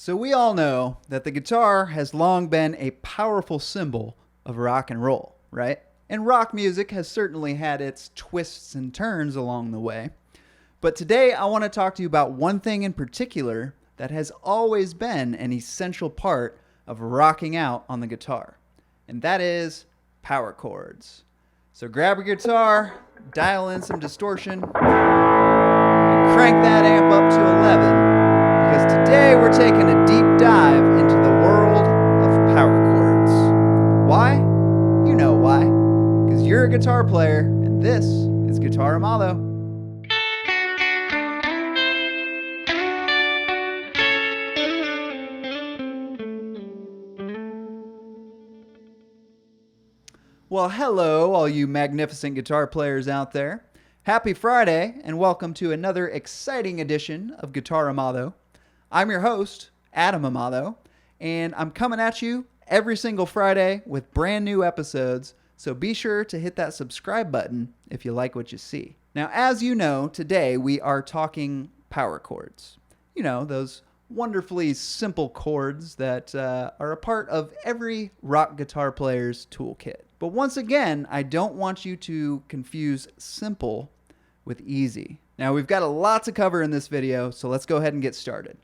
So we all know that the guitar has long been a powerful symbol of rock and roll, right? And rock music has certainly had its twists and turns along the way. But today I want to talk to you about one thing in particular that has always been an essential part of rocking out on the guitar. And that is power chords. So grab your guitar, dial in some distortion, and crank that amp up to 11. Because today we're taking a deep dive into the world of power chords. Why? You know why. Because you're a guitar player, and this is GuitarAmado. Well, hello, all you magnificent guitar players out there. Happy Friday, and welcome to another exciting edition of GuitarAmado. I'm your host, Adam Amado, and I'm coming at you every single Friday with brand new episodes, so be sure to hit that subscribe button if you like what you see. Now, as you know, today we are talking power chords. You know, those wonderfully simple chords that are a part of every rock guitar player's toolkit. But once again, I don't want you to confuse simple with easy. Now, we've got a lot to cover in this video, so let's go ahead and get started.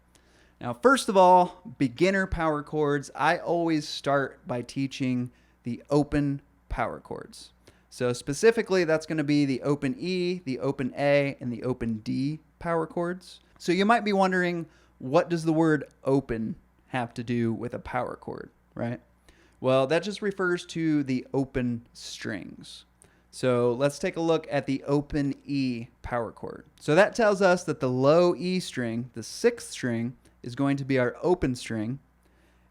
Now, first of all, beginner power chords, I always start by teaching the open power chords. So specifically, that's going to be the open E, the open A, and the open D power chords. So you might be wondering, what does the word open have to do with a power chord, right? Well, that just refers to the open strings. So let's take a look at the open E power chord. So that tells us that the low E string, the sixth string, is going to be our open string.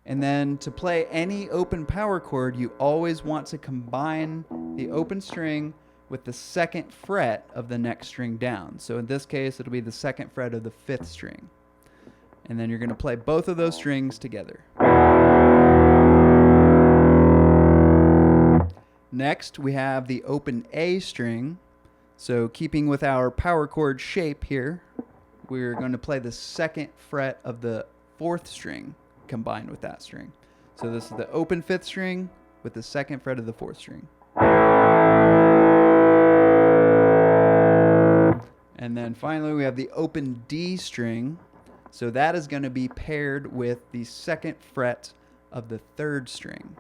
And then to play any open power chord, you always want to combine the open string with the second fret of the next string down. So in this case, it'll be the second fret of the fifth string. And then you're going to play both of those strings together. Next, we have the open A string. So keeping with our power chord shape here, we're going to play the second fret of the fourth string combined with that string. So this is the open fifth string with the second fret of the fourth string. And then finally we have the open D string. So that is going to be paired with the second fret of the third string.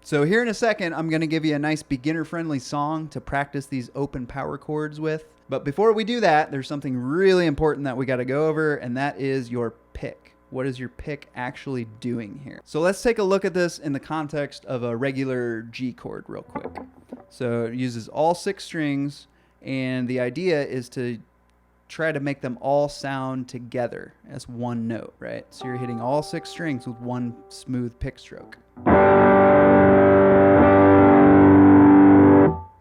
So here in a second, I'm going to give you a nice beginner-friendly song to practice these open power chords with. But before we do that, there's something really important that we got to go over, and that is your pick. What is your pick actually doing here? So let's take a look at this in the context of a regular G chord real quick. So it uses all six strings, and the idea is to try to make them all sound together as one note, right? So you're hitting all six strings with one smooth pick stroke.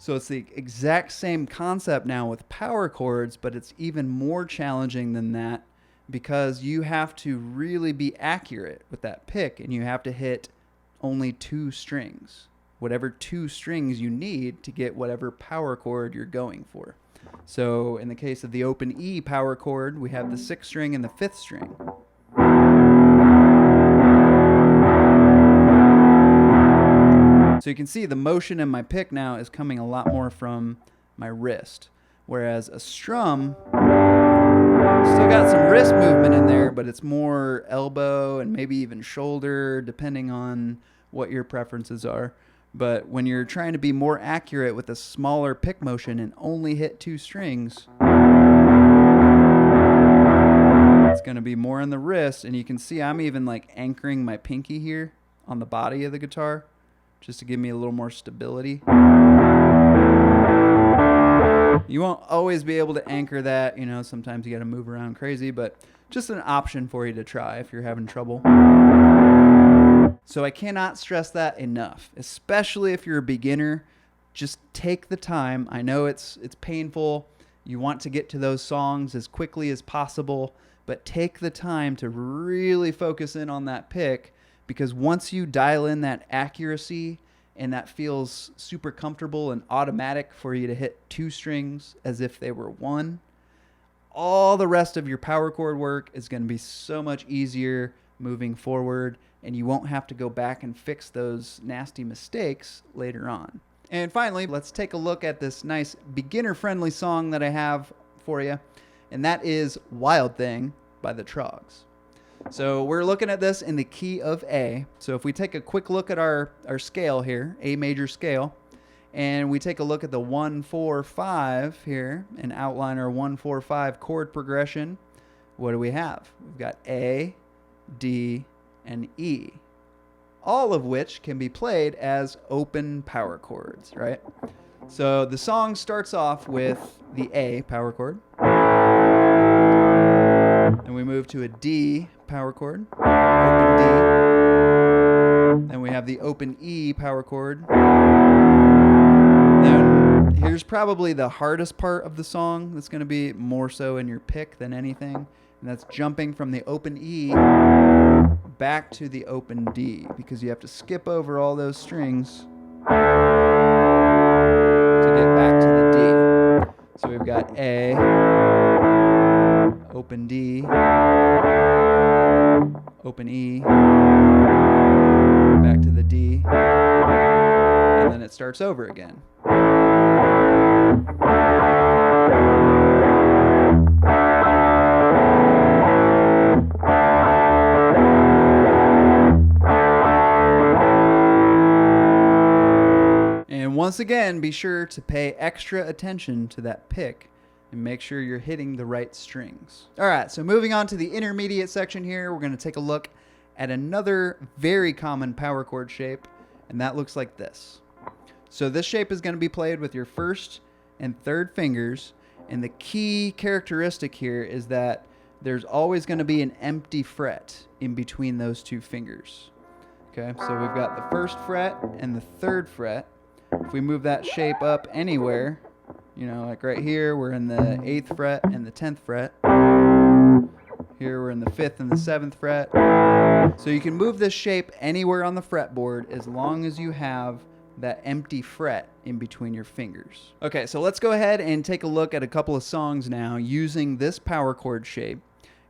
So it's the exact same concept now with power chords, but it's even more challenging than that because you have to really be accurate with that pick, and you have to hit only two strings, whatever two strings you need to get whatever power chord you're going for. So in the case of the open E power chord, we have the sixth string and the fifth string. So you can see the motion in my pick now is coming a lot more from my wrist. Whereas a strum, still got some wrist movement in there, but it's more elbow and maybe even shoulder, depending on what your preferences are. But when you're trying to be more accurate with a smaller pick motion and only hit two strings, it's going to be more on the wrist. And you can see I'm even like anchoring my pinky here on the body of the guitar, just to give me a little more stability. You won't always be able to anchor that, you know, sometimes you got to move around crazy, but just an option for you to try if you're having trouble. So I cannot stress that enough, especially if you're a beginner. Just take the time. I know it's painful. You want to get to those songs as quickly as possible, but take the time to really focus in on that pick. Because once you dial in that accuracy and that feels super comfortable and automatic for you to hit two strings as if they were one, all the rest of your power chord work is going to be so much easier moving forward, and you won't have to go back and fix those nasty mistakes later on. And finally, let's take a look at this nice beginner-friendly song that I have for you, and that is Wild Thing by the Troggs. So we're looking at this in the key of A. So if we take a quick look at our scale here, A major scale, and we take a look at the 1, 4, 5 here and outline our 1, 4, 5 chord progression, what do we have? We've got A, D, and E, all of which can be played as open power chords, right? So the song starts off with the A power chord, and we move to a D power chord, open D, then we have the open E power chord. Then here's probably the hardest part of the song that's going to be more so in your pick than anything, and that's jumping from the open E back to the open D, because you have to skip over all those strings to get back to the D. So we've got A, open D, open E, back to the D, and then it starts over again. And once again, be sure to pay extra attention to that pick and make sure you're hitting the right strings. All right, so moving on to the intermediate section here, we're going to take a look at another very common power chord shape, and that looks like this. So this shape is going to be played with your first and third fingers, and the key characteristic here is that there's always going to be an empty fret in between those two fingers. Okay, so we've got the first fret and the third fret. If we move that shape up anywhere, you know, like right here, we're in the 8th fret and the 10th fret. Here we're in the 5th and the 7th fret. So you can move this shape anywhere on the fretboard as long as you have that empty fret in between your fingers. Okay, so let's go ahead and take a look at a couple of songs now using this power chord shape.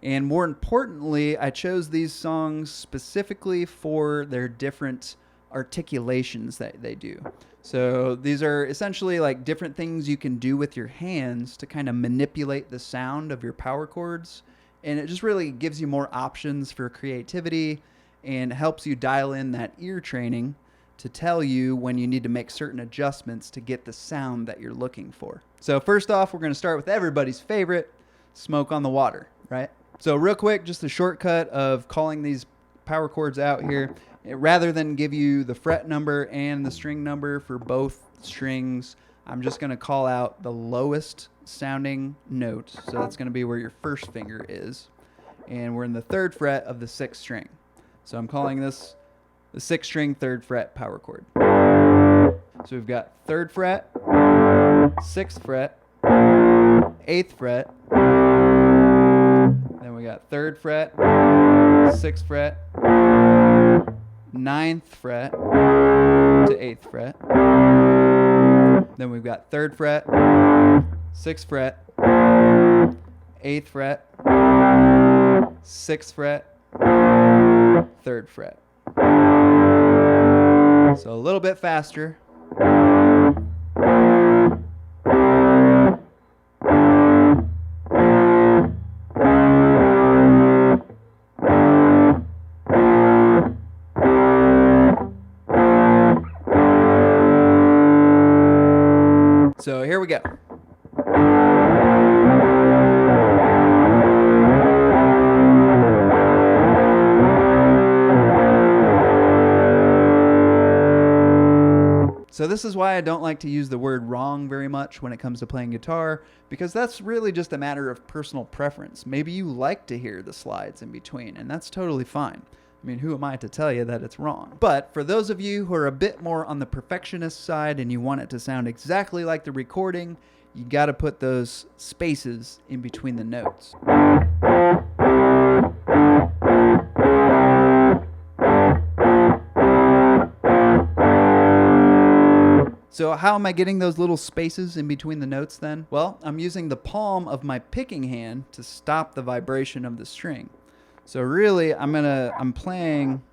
And more importantly, I chose these songs specifically for their different articulations that they do. So these are essentially like different things you can do with your hands to kind of manipulate the sound of your power chords. And it just really gives you more options for creativity and helps you dial in that ear training to tell you when you need to make certain adjustments to get the sound that you're looking for. So first off, we're going to start with everybody's favorite, Smoke on the Water, right? So real quick, just a shortcut of calling these power chords out here. Rather than give you the fret number and the string number for both strings, I'm just going to call out the lowest sounding note. So that's going to be where your first finger is. And we're in the 3rd fret of the 6th string. So I'm calling this the 6th string 3rd fret power chord. So we've got 3rd fret, 6th fret, 8th fret. Then we got 3rd fret, 6th fret, 9th fret to 8th fret. Then we've got 3rd fret, 6th fret, 8th fret, 6th fret, 3rd fret. So a little bit faster. So here we go. So this is why I don't like to use the word wrong very much when it comes to playing guitar, because that's really just a matter of personal preference. Maybe you like to hear the slides in between, and that's totally fine. I mean, who am I to tell you that it's wrong? But for those of you who are a bit more on the perfectionist side and you want it to sound exactly like the recording, you got to put those spaces in between the notes. So how am I getting those little spaces in between the notes then? Well, I'm using the palm of my picking hand to stop the vibration of the string. So really, I'm playing,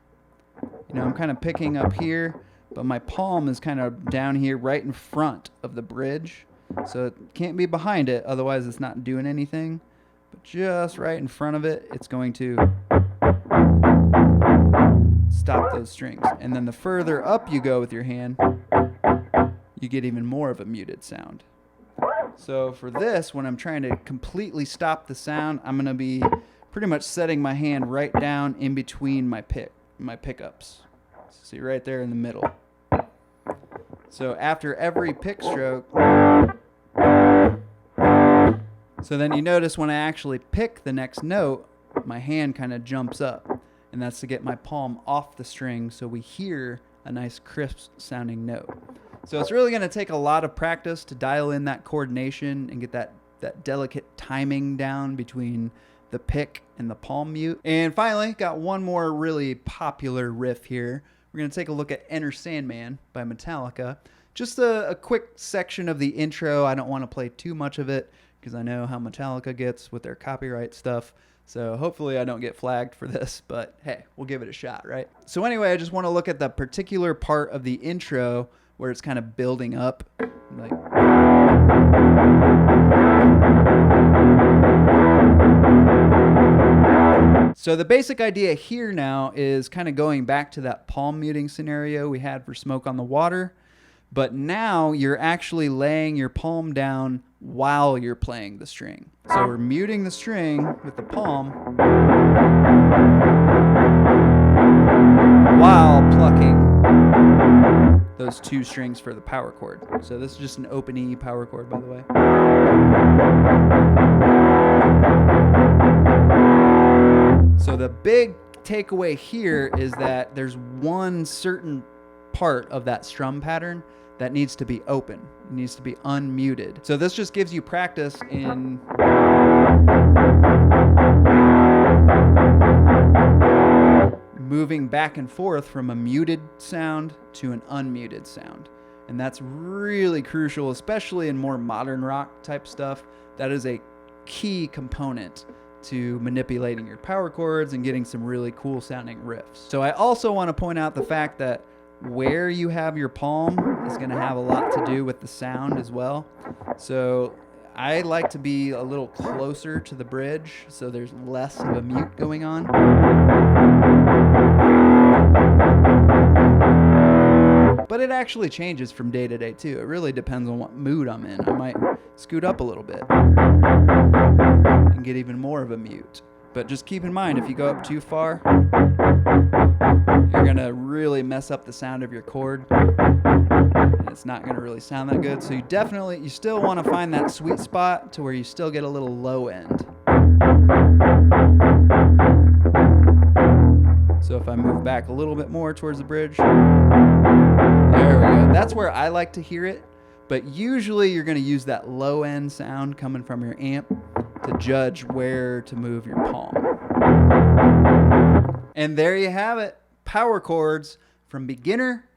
I'm kind of picking up here, but my palm is kind of down here right in front of the bridge. So it can't be behind it, otherwise it's not doing anything. But just right in front of it, it's going to stop those strings. And then the further up you go with your hand, you get even more of a muted sound. So for this, when I'm trying to completely stop the sound, I'm going to be pretty much setting my hand right down in between my pickups. See, right there in the middle. So after every pick stroke, so then you notice when I actually pick the next note, my hand kind of jumps up. And that's to get my palm off the string so we hear a nice crisp sounding note. So it's really going to take a lot of practice to dial in that coordination and get that delicate timing down between the pick and the palm mute. And finally, got one more really popular riff here. We're going to take a look at Enter Sandman by Metallica. Just a quick section of the intro. I don't want to play too much of it because I know how Metallica gets with their copyright stuff. So hopefully I don't get flagged for this, but hey, we'll give it a shot, right? So anyway, I just want to look at the particular part of the intro where it's kind of building up. Like, so the basic idea here now is kind of going back to that palm muting scenario we had for Smoke on the Water, but now you're actually laying your palm down while you're playing the string. So we're muting the string with the palm while plucking those two strings for the power chord. So this is just an open E power chord, by the way. So the big takeaway here is that there's one certain part of that strum pattern that needs to be open. It needs to be unmuted. So this just gives you practice in moving back and forth from a muted sound to an unmuted sound. And that's really crucial, especially in more modern rock type stuff. That is a key component to manipulating your power chords and getting some really cool sounding riffs. So I also want to point out the fact that where you have your palm is going to have a lot to do with the sound as well. So I like to be a little closer to the bridge so there's less of a mute going on. But it actually changes from day to day too. It really depends on what mood I'm in. I might scoot up a little bit and get even more of a mute. But just keep in mind, if you go up too far, you're going to really mess up the sound of your chord. And it's not going to really sound that good. So you still want to find that sweet spot to where you still get a little low end. So if I move back a little bit more towards the bridge, there we go. That's where I like to hear it. But usually you're going to use that low end sound coming from your amp to judge where to move your palm. And there you have it. Power chords from beginner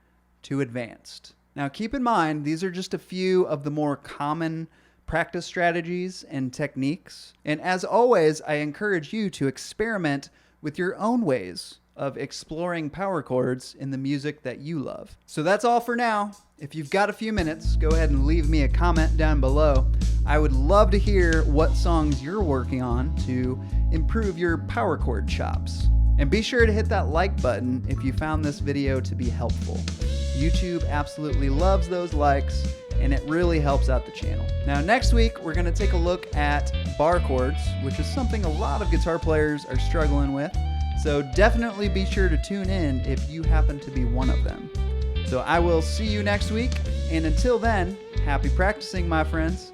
to advanced. Now keep in mind, these are just a few of the more common practice strategies and techniques. And as always, I encourage you to experiment with your own ways of exploring power chords in the music that you love. So that's all for now. If you've got a few minutes, go ahead and leave me a comment down below. I would love to hear what songs you're working on to improve your power chord chops. And be sure to hit that like button if you found this video to be helpful. YouTube absolutely loves those likes, and it really helps out the channel. Now next week, we're gonna take a look at bar chords, which is something a lot of guitar players are struggling with. So definitely be sure to tune in if you happen to be one of them. So I will see you next week, and until then, happy practicing, my friends.